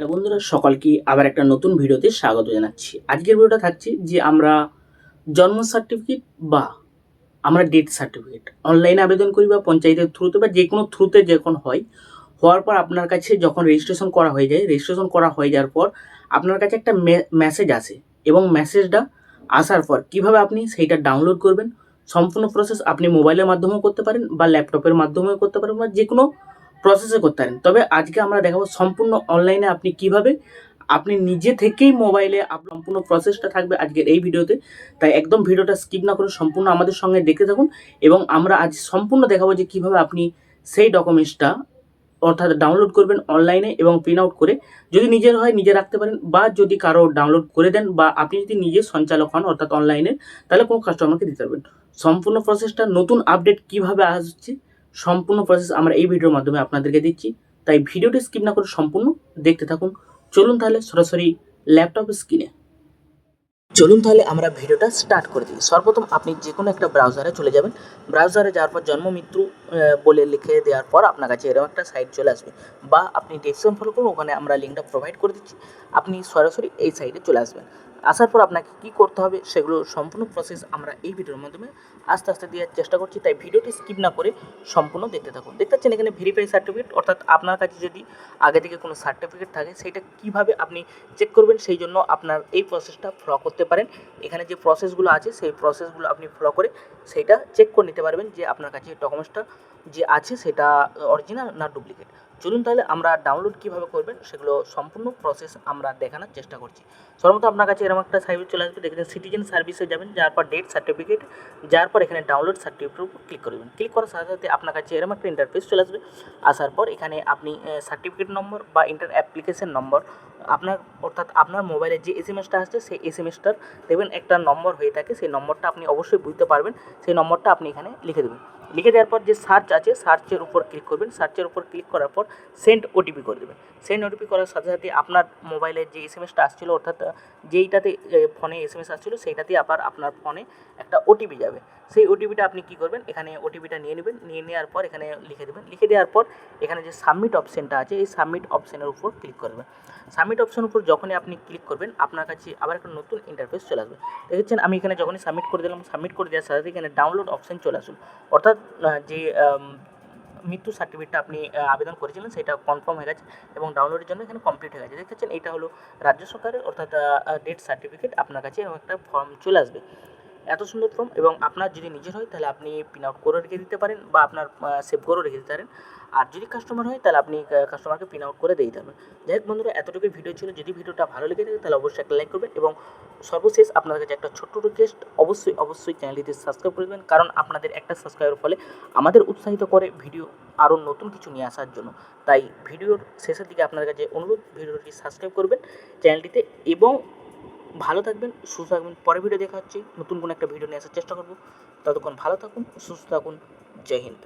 Hello বন্ধুরা, সকলকে আবার একটা নতুন ভিডিওতে স্বাগত জানাচ্ছি। আজকের ভিডিওটা থাকছে যে আমরা জন্ম সার্টিফিকেট বা আমরা ডেথ সার্টিফিকেট অনলাইনে আবেদন করি বা পঞ্চায়েতের থ্রুতে বা যে কোনো থ্রুতে যখন হওয়ার পর আপনার কাছে যখন রেজিস্ট্রেশন করা হয়ে যায়, রেজিস্ট্রেশন করা হয়ে যাওয়ার পর আপনার কাছে একটা মেসেজ আসে এবং মেসেজটা আসার পর কিভাবে আপনি সেইটা ডাউনলোড করবেন, সম্পূর্ণ প্রসেস আপনি মোবাইলের মাধ্যমেও করতে পারেন বা ল্যাপটপের মাধ্যমেও করতে পারেন বা যে কোনো প্রসেসে করতে পারেন। তবে আজকে আমরা দেখাবো সম্পূর্ণ অনলাইনে আপনি কিভাবে আপনি নিজে থেকেই মোবাইলে সম্পূর্ণ প্রসেসটা থাকবে আজকের এই ভিডিওতে। তাই একদম ভিডিওটা স্কিপ না করে সম্পূর্ণ আমাদের সঙ্গে দেখতে থাকুন এবং আমরা আজ সম্পূর্ণ দেখাবো যে কিভাবে আপনি সেই ডকুমেন্টসটা অর্থাৎ ডাউনলোড করবেন অনলাইনে এবং প্রিন্ট আউট করে যদি নিজের হয় নিজে রাখতে পারেন বা যদি কারো ডাউনলোড করে দেন বা আপনি যদি নিজে সঞ্চালক হন অর্থাৎ অনলাইনে, তাহলে কোনো কাস্টমারকে দিতে পারবেন। সম্পূর্ণ প্রসেসটা নতুন আপডেট কিভাবে আসছে সম্পূর্ণ প্রসেস আমরা এই ভিডিওর মাধ্যমে আপনাদেরকে দিচ্ছি। তাই ভিডিওটি স্কিপ না করে সম্পূর্ণ দেখতে থাকুন। চলুন তাহলে সরাসরি ল্যাপটপ স্ক্রিনে চলুন তাহলে আমরা ভিডিওটা স্টার্ট করে দিই। সর্বপ্রথম আপনি যে কোনো একটা ব্রাউজারে চলে যাবেন। ব্রাউজারে যাওয়ার পর জন্ম মৃত্যু বলে লিখে দেওয়ার পর আপনার কাছে এরকম একটা সাইট চলে আসবে বা আপনি ডেসক্রিপশন ফলো করুন, ওখানে আমরা লিঙ্কটা প্রোভাইড করে দিচ্ছি। আপনি সরাসরি এই সাইটে চলে আসবেন। আসার পর আপনাকে কী করতে হবে সেগুলো সম্পূর্ণ প্রসেস আমরা এই ভিডিওর মাধ্যমে আস্তে আস্তে দেওয়ার চেষ্টা করছি। তাই ভিডিওটি স্কিপ না করে সম্পূর্ণ দেখতে থাকুন। দেখতে পাচ্ছেন এখানে ভেরিফাই সার্টিফিকেট, অর্থাৎ আপনার কাছে যদি আগে থেকে কোনো সার্টিফিকেট থাকে সেইটা কীভাবে আপনি চেক করবেন, সেই জন্য আপনার এই প্রসেসটা ফলো করতে পারেন। এখানে যে প্রসেসগুলো আছে সেই প্রসেসগুলো আপনি ফলো করে সেইটা চেক করে নিতে পারবেন যে আপনার কাছে ডকুমেন্টসটা যে আছে সেটা অরিজিনাল না ডুপ্লিকেট। চলুন তাহলে আমরা ডাউনলোড কীভাবে করবেন সেগুলো সম্পূর্ণ প্রসেস আমরা দেখানোর চেষ্টা করছি। সর্বত আপনার কাছে এরকম একটা সাইট চলে আসবে, দেখবেন সিটিজেন সার্ভিসে যাবেন, যার পর ডেট সার্টিফিকেট, যার পর এখানে ডাউনলোড সার্টিফিকেটের উপর ক্লিক করবেন। ক্লিক করার সাথে সাথে আপনার কাছে এরকম একটা ইন্টারফেস চলে আসবে। আসার পর এখানে আপনি সার্টিফিকেট নম্বর বা ইন্টার অ্যাপ্লিকেশন নম্বর আপনার অর্থাৎ আপনার মোবাইলে যে এসএমএসটা আসছে সেই এসএমএসটার দেখবেন একটা নম্বর হয়ে থাকে, সেই নম্বরটা আপনি অবশ্যই বুঝতে পারবেন। সেই নম্বরটা আপনি এখানে লিখে দেবেন। লিখে দেওয়ার পর যে সার্চ আছে সার্চের উপর ক্লিক করবেন। সার্চের উপর ক্লিক করার পর সেন্ড ওটিপি করে দেবেন। সেন্ড ওটিপি করার সাথে সাথে আপনার মোবাইলে যে এসএমএসটা আসছিলো অর্থাৎ যেইটাতে ফোনে এসএমএস আসছিলো সেইটাতেই আবার আপনার ফোনে একটা ওটিপি যাবে। সেই ওটিপিটা আপনি কী করবেন, এখানে ওটিপিটা নিয়ে নেবেন। নিয়ে নেওয়ার পর এখানে লিখে দেবেন। লিখে দেওয়ার পর এখানে যে সাবমিট অপশানটা আছে এই সাবমিট অপশানের উপর ক্লিক করবেন। সাবমিট অপশানের উপর যখনই আপনি ক্লিক করবেন আপনার কাছে আবার একটা নতুন ইন্টারফেস চলে আসবে। দেখছেন আমি এখানে যখনই সাবমিট করে দিলাম, সাবমিট করে দেওয়ার সাথে সাথে এখানে ডাউনলোড অপশান চলে আসুন, অর্থাৎ যে মৃত্যু সার্টিফিকেটটা আপনি আবেদন করেছিলেন সেটা কনফার্ম হয়ে গেছে এবং ডাউনলোডের জন্য এখানে কমপ্লিট হয়ে গেছে। দেখতে পাচ্ছেন এটা হলো রাজ্য সরকারের অর্থাৎ ডেথ সার্টিফিকেট। আপনার কাছে এরকম একটা ফর্ম চলে আসবে, এত সুন্দর ফর্ম। এবং আপনার যদি নিজের হয় তাহলে আপনি প্রিন্ট আউট করে রেখে দিতে পারেন বা আপনার সেভ করেও রেখে দিতে পারেন। আর যদি কাস্টমার হয় তাহলে আপনি কাস্টমারকে প্রিন্ট আউট করে দিয়ে দিতে পারবেন। যাই হোক বন্ধুরা, এতটুকুই ভিডিও ছিল। যদি ভিডিওটা ভালো লেগে থাকে তাহলে অবশ্যই একটা লাইক করবেন এবং সর্বশেষ আপনাদের কাছে একটা ছোট্ট রিকোয়েস্ট, অবশ্যই চ্যানেলটিতে সাবস্ক্রাইব করে দেবেন, কারণ আপনাদের একটা সাবস্ক্রাইবের ফলে আমাদের উৎসাহিত করে ভিডিও আরও নতুন কিছু নিয়ে আসার জন্য। তাই ভিডিওর শেষের দিকে আপনাদের কাছে অনুরোধ, ভিডিওটি সাবস্ক্রাইব করবেন চ্যানেলটিতে এবং ভালো থাকবেন, সুস্থ থাকবেন। পরের ভিডিও দেখা হচ্ছে, নতুন কোনো একটা ভিডিও নিয়ে আসার চেষ্টা করব। ততক্ষণ ভালো থাকুন, সুস্থ থাকুন। জয় হিন্দ।